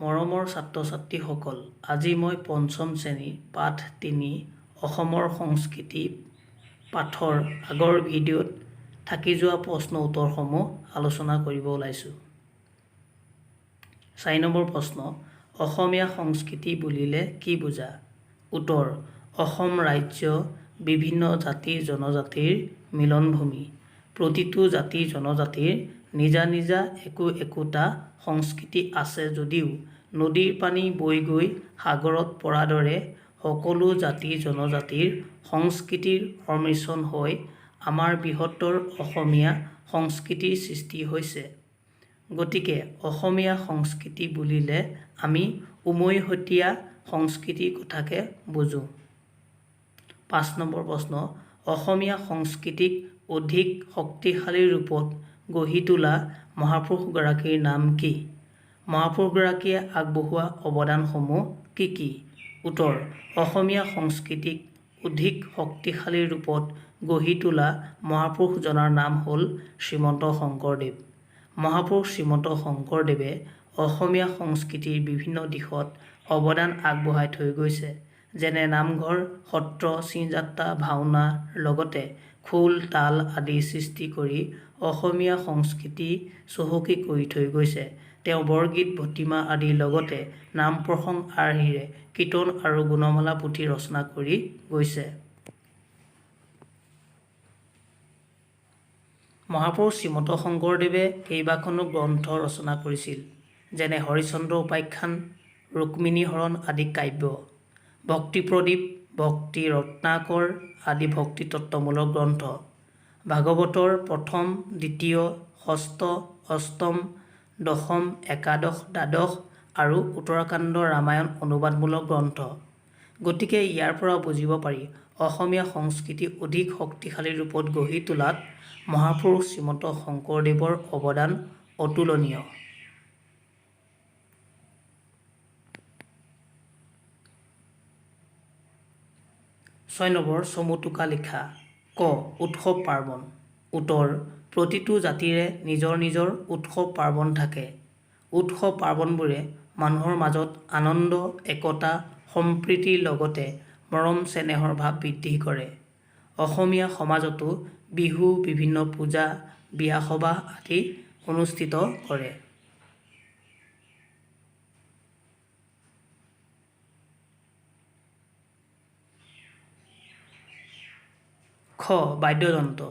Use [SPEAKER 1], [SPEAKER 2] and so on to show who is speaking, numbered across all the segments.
[SPEAKER 1] মৰমৰ ছাত্ৰ-ছাত্ৰীসকল, আজি মই পঞ্চম শ্ৰেণী পাঠ ৩ অসমৰ সংস্কৃতি পাঠৰ আগৰ ভিডিঅ'ত থাকি যোৱা প্ৰশ্ন উত্তৰসমূহ আলোচনা কৰিব ওলাইছোঁ। ৪ নম্বৰ প্ৰশ্ন, অসমীয়া সংস্কৃতি বুলিলে কি বুজা? উত্তৰ: অসম ৰাজ্য বিভিন্ন জাতি-জনজাতিৰ মিলনভূমি। প্ৰতিটো জাতি-জনজাতিৰ নিজা নিজা একোটা সংস্কৃতি আছে যদিও নদীৰ পানী বৈ গৈ সাগৰত পৰাৰ দৰে সকলো জাতি-জনজাতিৰ সংস্কৃতিৰ সংমিশ্ৰণ হৈ আমাৰ বৃহত্তৰ অসমীয়া সংস্কৃতিৰ সৃষ্টি হৈছে। গতিকে অসমীয়া সংস্কৃতি বুলিলে আমি উমৈহতীয়া সংস্কৃতিৰ কথাকে বুজোঁ। ৫ নম্বৰ প্ৰশ্ন, অসমীয়া সংস্কৃতিক অধিক শক্তিশালী ৰূপত গঢ়ি তোলা মহাপুৰুষগৰাকীৰ নাম কি? মহাপুৰুষগৰাকীয়ে আগবঢ়োৱা অৱদানসমূহ কি কি? উত্তৰ: অসমীয়া সংস্কৃতিক অধিক শক্তিশালী ৰূপত গঢ়ি তোলা মহাপুৰুষজনৰ নাম হ'ল শ্ৰীমন্ত শংকৰদেৱ। মহাপুৰুষ শ্ৰীমন্ত শংকৰদেৱে অসমীয়া সংস্কৃতিৰ বিভিন্ন দিশত অৱদান আগবঢ়াই থৈ গৈছে। যেনে নামঘৰ, সত্ৰ, চিঞজাত্ৰা, ভাওনাৰ লগতে খোল, তাল আদি সৃষ্টি কৰি অসমীয়া সংস্কৃতি চহকী কৰি থৈ গৈছে। তেওঁ বৰগীত, ভটিমা আদিৰ লগতে নাম প্ৰসংগ আৰ্হিৰে কীৰ্তন আৰু গুণমালা পুথি ৰচনা কৰি গৈছে। মহাপুৰুষ শ্ৰীমন্ত শংকৰদেৱে কেইবাখনো গ্ৰন্থ ৰচনা কৰিছিল। যেনে হৰিশ্চন্দ্ৰ উপাখ্যান, ৰুক্মিণী হৰণ আদি কাব্য, ভক্তি প্ৰদীপ, ভক্তি ৰত্নাকৰ আদি ভক্তিতত্ত্বমূলক গ্ৰন্থ, ভাগৱতৰ প্ৰথম, দ্বিতীয়, ষষ্ঠ, অষ্টম, দশম, একাদশ, দ্বাদশ আৰু উত্তৰাখণ্ড ৰামায়ণ অনুবাদমূলক গ্ৰন্থ। গতিকে ইয়াৰ পৰা বুজিব পাৰি অসমীয়া সংস্কৃতি অধিক শক্তিশালী ৰূপত গঢ়ি তোলাত মহাপুৰুষ শ্ৰীমন্ত শংকৰদেৱৰ অৱদান অতুলনীয়। ৬ নম্বৰ, চমু টোকা লিখা। ক. উৎসৱ পাৰ্বণ। উত্তৰ: প্ৰতিটো জাতিৰে নিজৰ নিজৰ উৎসৱ পাৰ্বণ থাকে। উৎসৱ পাৰ্বণবোৰে মানুহৰ মাজত আনন্দ, একতা, সম্প্ৰীতিৰ লগতে মৰম চেনেহৰ ভাৱ বৃদ্ধি কৰে। অসমীয়া সমাজতো বিহু, বিভিন্ন পূজা, বিয়া-সবাহ আদি অনুষ্ঠিত কৰে। খ. বাদ্যযন্ত্ৰ।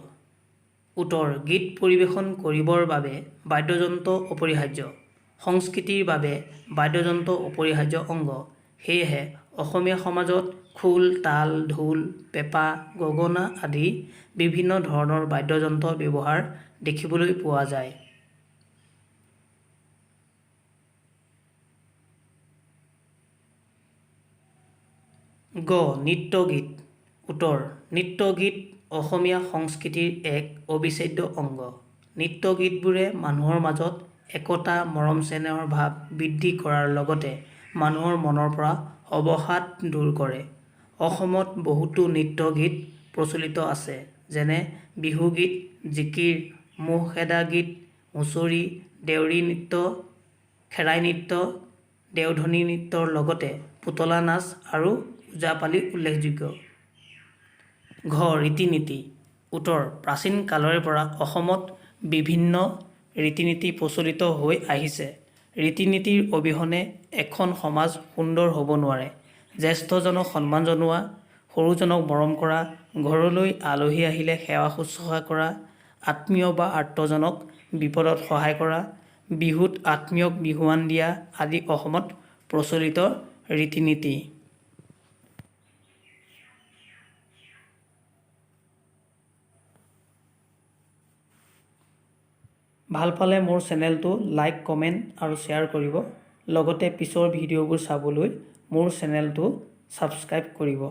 [SPEAKER 1] উত্তৰ: গীত পৰিৱেশন কৰিবৰ বাবে বাদ্যযন্ত্ৰ অপৰিহাৰ্য। সংস্কৃতিৰ বাবে বাদ্যযন্ত্ৰ অপৰিহাৰ্য অংগ। সেয়েহে অসমীয়া সমাজত খোল, তাল, ঢোল, পেঁপা, গগনা আদি বিভিন্ন ধৰণৰ বাদ্যযন্ত্ৰৰ ব্যৱহাৰ দেখিবলৈ পোৱা যায়। গ. নৃত্য-গীত। উত্তৰ: নৃত্য-গীত অসমীয়া সংস্কৃতিৰ এক অবিচ্ছেদ্য অংগ। নৃত্য-গীতবোৰে মানুহৰ মাজত একতা, মৰম চেনেহৰ ভাৱ বৃদ্ধি কৰাৰ লগতে মানুহৰ মনৰ পৰা অৱসাদ দূৰ কৰে। অসমত বহুতো নৃত্য-গীত প্ৰচলিত আছে। যেনে বিহুগীত, জিকিৰ, মুখেদা গীত, হুঁচৰি, দেউৰী নৃত্য, খেৰাই নৃত্য, দেওধনী নৃত্যৰ লগতে পুতলা নাচ আৰু ওজাপালি উল্লেখযোগ্য। ঘ. ৰীতি-নীতি। উত্তৰ: প্ৰাচীন কালৰে পৰা অসমত বিভিন্ন ৰীতি-নীতি প্ৰচলিত হৈ আহিছে। ৰীতি-নীতিৰ অবিহনে এখন সমাজ সুন্দৰ হ'ব নোৱাৰে। জ্যেষ্ঠজনক সন্মান জনোৱা, সৰুজনক মৰম কৰা, ঘৰলৈ আলহী আহিলে সেৱা শুশ্ৰূষা কৰা, আত্মীয় বা আৰ্তজনক বিপদত সহায় কৰা, বিহুত আত্মীয়ক বিহুৱান দিয়া আদি অসমত প্ৰচলিত ৰীতি-নীতি। ভাল পালে মোৰ চেনেলটো লাইক, কমেণ্ট আৰু শ্বেয়াৰ কৰিব। লগতে পিছৰ ভিডিঅ'বোৰ চাবলৈ মোৰ চেনেলটো ছাবস্ক্ৰাইব কৰিব।